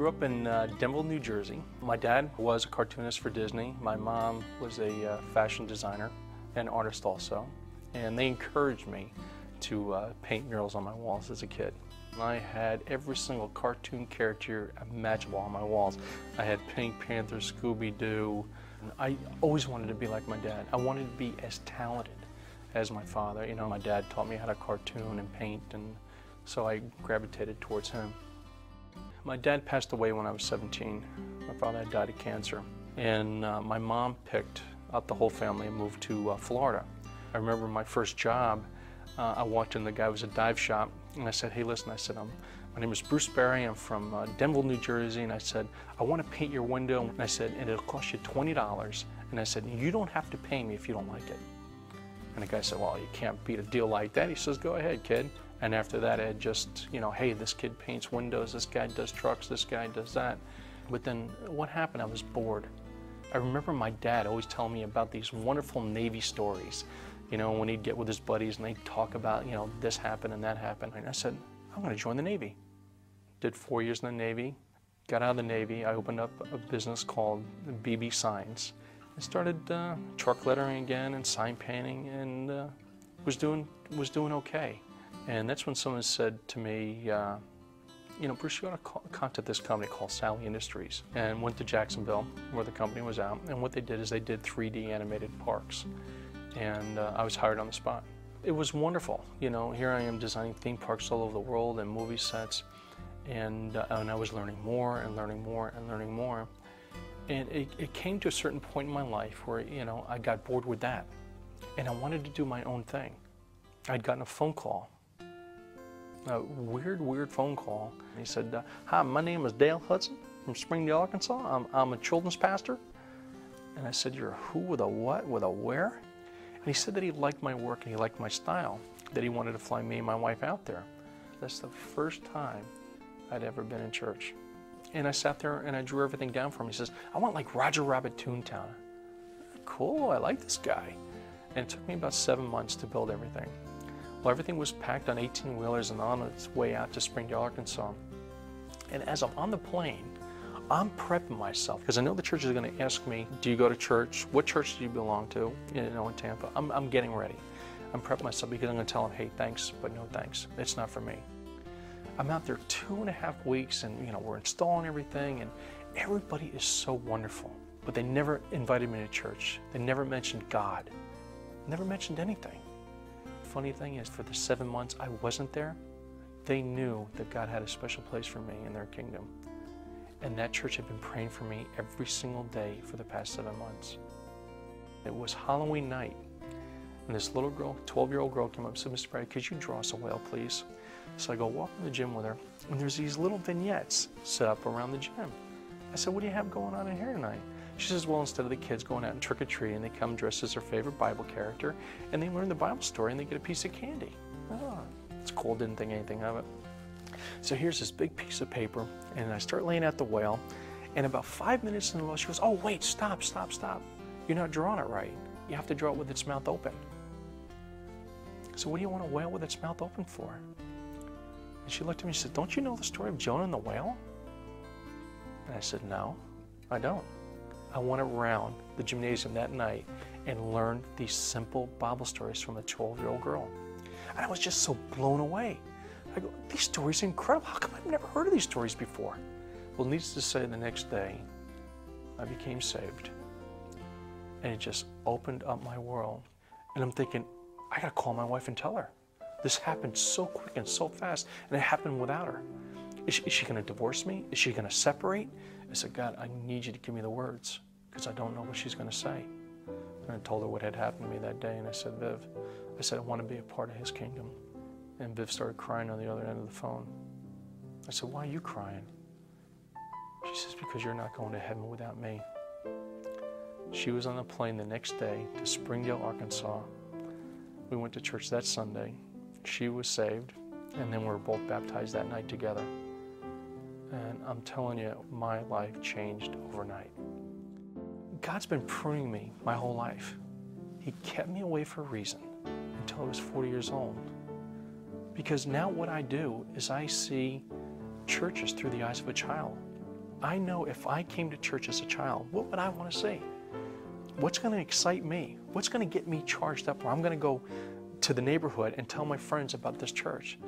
grew up in Denville, New Jersey. My dad was a cartoonist for Disney. My mom was a fashion designer and artist also. And they encouraged me to paint murals on my walls as a kid. I had every single cartoon character imaginable on my walls. I had Pink Panther, Scooby-Doo. I always wanted to be like my dad. I wanted to be as talented as my father. You know, my dad taught me how to cartoon and paint, and so I gravitated towards him. My dad passed away when I was 17. My father had died of cancer. And my mom picked up the whole family and moved to Florida. I remember my first job, I walked in, the guy was a dive shop, and I said, hey, listen, I said, my name is Bruce Barry, I'm from Denville, New Jersey, and I said, I want to paint your window, and I said, and it'll cost you $20, and I said, you don't have to pay me if you don't like it. And the guy said, well, you can't beat a deal like that. He says, go ahead, kid. And after that, I had just, you know, hey, this kid paints windows, this guy does trucks, this guy does that. But then what happened, I was bored. I remember my dad always telling me about these wonderful Navy stories, you know, when he'd get with his buddies and they'd talk about, you know, this happened and that happened. And I said, I'm going to join the Navy. Did 4 years in the Navy, got out of the Navy. I opened up a business called BB Signs. I started truck lettering again and sign painting, and was doing okay. And that's when someone said to me, you know, Bruce, you ought to contact this company called Sally Industries. And went to Jacksonville, where the company was out. And what they did is they did 3D animated parks. And I was hired on the spot. It was wonderful. You know, here I am designing theme parks all over the world and movie sets. And I was learning more and learning more and learning more. And it came to a certain point in my life where, you know, I got bored with that. And I wanted to do my own thing. I'd gotten a phone call. A weird phone call. He said, hi, my name is Dale Hudson from Springdale, Arkansas. I'm a children's pastor. And I said, you're a who with a what, with a where? And he said that he liked my work and he liked my style, that he wanted to fly me and my wife out there. That's the first time I'd ever been in church. And I sat there and I drew everything down for him. He says, I want like Roger Rabbit Toontown. Cool, I like this guy. And it took me about 7 months to build everything. Well, everything was packed on 18-wheelers and on its way out to Springdale, Arkansas. And as I'm on the plane, I'm prepping myself, because I know the church is going to ask me, do you go to church? What church do you belong to? You know, in Tampa. I'm getting ready. I'm prepping myself because I'm going to tell them, hey, thanks, but no thanks. It's not for me. I'm out there 2.5 weeks, and you know, we're installing everything, and everybody is so wonderful. But they never invited me to church. They never mentioned God. Never mentioned anything. Funny thing is, for the 7 months I wasn't there, they knew that God had a special place for me in their kingdom. And that church had been praying for me every single day for the past 7 months. It was Halloween night, and this little girl, 12-year-old girl, came up and said, Mr. Brady, could you draw us a whale, please? So I go walk in the gym with her, and there's these little vignettes set up around the gym. I said, what do you have going on in here tonight? She says, well, instead of the kids going out and trick-or-treating, they come dressed as their favorite Bible character, and they learn the Bible story, and they get a piece of candy. Oh, it's cool, didn't think anything of it. So here's this big piece of paper, and I start laying out the whale, and about 5 minutes in a row, she goes, oh, wait, stop. You're not drawing it right. You have to draw it with its mouth open. So what do you want a whale with its mouth open for? And she looked at me and said, don't you know the story of Jonah and the whale? And I said, no, I don't. I went around the gymnasium that night and learned these simple Bible stories from a 12-year-old girl. And I was just so blown away. I go, these stories are incredible. How come I've never heard of these stories before? Well, needless to say, the next day, I became saved. And it just opened up my world. And I'm thinking, I gotta call my wife and tell her. This happened so quick and so fast, and it happened without her. Is she gonna divorce me? Is she gonna separate? I said, God, I need you to give me the words, because I don't know what she's gonna say. And I told her what had happened to me that day, and I said, Viv, I want to be a part of his kingdom. And Viv started crying on the other end of the phone. I said, why are you crying? She says, because you're not going to heaven without me. She was on the plane the next day to Springdale, Arkansas. We went to church that Sunday. She was saved, and then we were both baptized that night together. And I'm telling you, my life changed overnight. God's been pruning me my whole life. He kept me away for a reason until I was 40 years old. Because now what I do is I see churches through the eyes of a child. I know if I came to church as a child, what would I want to see? What's going to excite me? What's going to get me charged up? Or I'm going to go to the neighborhood and tell my friends about this church.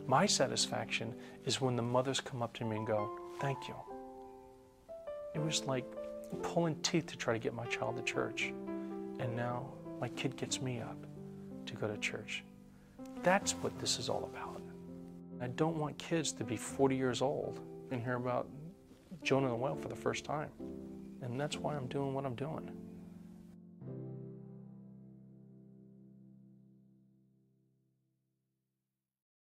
My satisfaction is when the mothers come up to me and go, thank you. It was like pulling teeth to try to get my child to church. And now my kid gets me up to go to church. That's what this is all about. I don't want kids to be 40 years old and hear about Jonah and the whale for the first time. And that's why I'm doing what I'm doing.